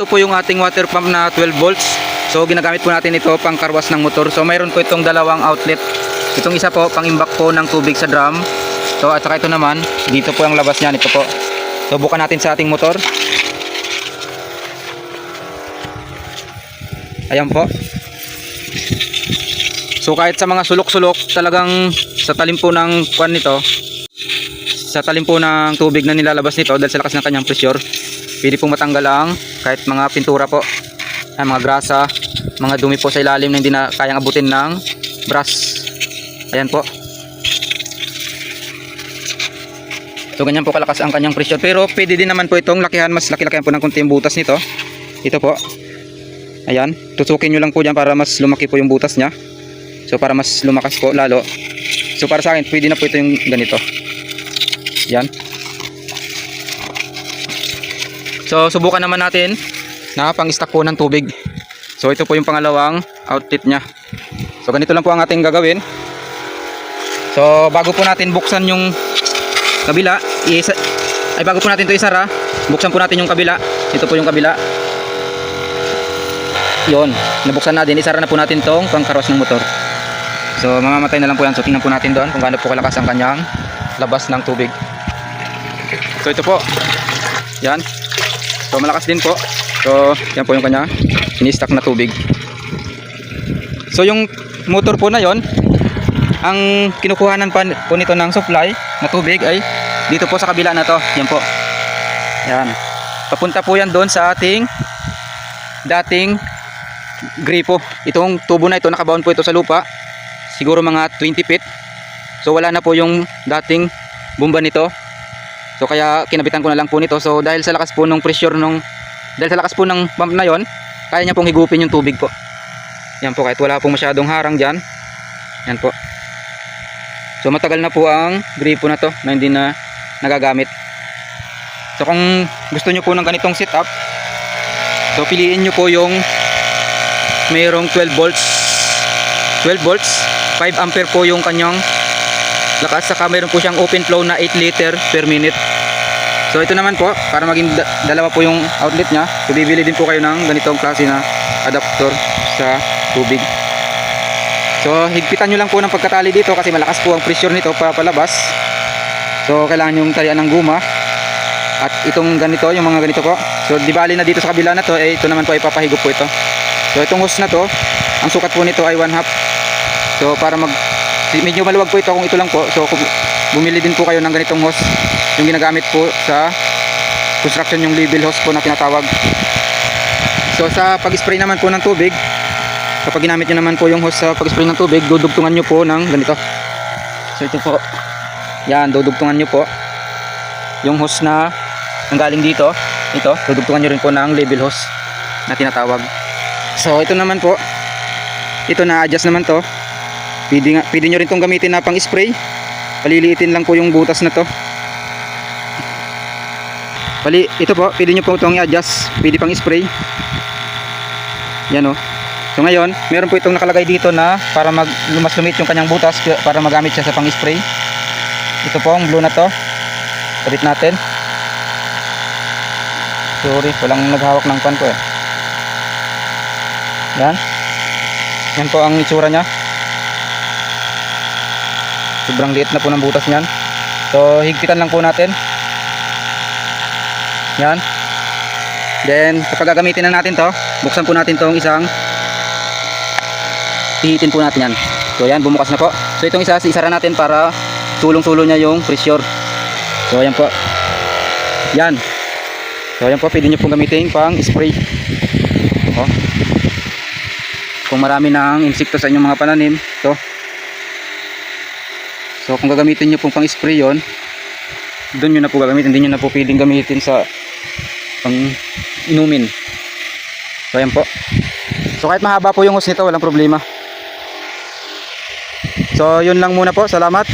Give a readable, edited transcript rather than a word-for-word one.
Ito po yung ating water pump na 12 volts. So ginagamit po natin ito pang karwas ng motor. So mayroon po itong dalawang outlet. Itong isa po pang imbak po ng tubig sa drum. So at saka ito naman, dito po ang labas niyan, ito po. So bukan natin sa ating motor. Ayan po. So kahit sa mga sulok-sulok, talagang sa talim po ng kwan nito, sa talim po ng tubig na nilalabas nito dahil sa lakas ng kanyang pressure, pwede pong matanggal ang kahit mga pintura po, ay mga grasa, mga dumi po sa ilalim na hindi na kayang abutin ng brush. Ayan po. So ganyan po kalakas ang kanyang pressure, pero pwede din naman po itong lakihan, mas laki-lakihan po ng konti yung butas nito. Ito po. Ayan, tutukin nyo lang po dyan para mas lumaki po yung butas nya. So para mas lumakas po lalo. So para sa akin pwede na po ito yung ganito. Yan. So subukan naman natin na pang-stack po ng tubig. So ito po yung pangalawang outlet nya. So ganito lang po ang ating gagawin. So bago po natin buksan yung kabila, bago po natin ito isara, buksan po natin yung kabila. Ito po yung kabila. Yon, nabuksan na din, isara na po natin tong pangkarwas ng motor. So mamamatay na lang po yan. So tingnan po natin doon kung gaano po kalakas ang kanyang labas ng tubig. So ito po. Yan. So malakas din po. So yan po yung kanya ini-stack na tubig. So yung motor po na yon, ang kinukuhanan po nito ng supply na tubig ay dito po sa kabila na to. Yan po. Yan. Papunta po yan doon sa ating dating gripo. Itong tubo na ito, nakabaon po ito sa lupa. Siguro mga 20 feet. So wala na po yung dating bomba nito. So kaya kinabitan ko na lang po nito. So dahil sa lakas po ng pressure dahil sa lakas po ng pump na yon, kaya niya pong higupin yung tubig po. Yan po, kahit wala pong masyadong harang dyan. Yan po. So matagal na po ang gripo na to na hindi na nagagamit. So kung gusto nyo po ng ganitong setup, so piliin nyo po yung mayroong 12 volts 5 ampere po yung kanyang lakas, saka mayroon po siyang open flow na 8 liter per minute. So ito naman po, para maging dalawa po yung outlet nya, so bibili din po kayo ng ganitong klase na adapter sa tubig. So higpitan nyo lang po ng pagkatali dito kasi malakas po ang pressure nito para palabas. So kailangan yung talian ng guma. At itong ganito, yung mga ganito po, so di bali na dito sa kabila na to, ito naman po ay papahigop po ito. So itong hose na to, ang sukat po nito ay 1/2. So para medyo maluwag po ito kung ito lang po. So bumili din po kayo ng ganitong hose, yung ginagamit po sa construction, yung level hose po na tinatawag. So sa pag-spray naman po ng tubig, kapag ginamit nyo naman po yung hose sa pag-spray ng tubig, dudugtungan nyo po ng ganito. So ito po, yan, dudugtungan nyo po yung hose na nanggaling dito. Ito, dudugtungan nyo rin po ng level hose na tinatawag. So ito naman po, ito na adjust naman to. Pwede nyo rin itong gamitin na pang spray. Paliliitin lang po yung butas na to. Ito po, pwede nyo po itong i-adjust. Pwede pang spray. Yan o. So ngayon, meron po itong nakalagay dito na para mas lumit yung kanyang butas, para magamit siya sa pang spray. Ito po ang blue na to. Kabit natin. Sorry, walang naghawak ng pan ko eh. Yan. Yan po ang itsura nya. Sobrang liit na po ng butas niyan. So higpitan lang po natin. Yan. Then kapag gagamitin na natin to, buksan po natin tong isang, pihitin po natin yan. So yan, bumukas na po. So itong isa, isara natin para sulong-sulo niya yung pressure. So ayan po. Yan. So ayan po, pwede nyo pong gamitin pang spray. O. Kung marami ng insekto sa inyong mga pananim, to. So kung gagamitin nyo pong pang spray yon, doon nyo na po gagamitin. Hindi nyo na po pwedeng gamitin sa pang inumin. So ayan po. So kahit mahaba po yung hose nito, walang problema. So yun lang muna po. Salamat.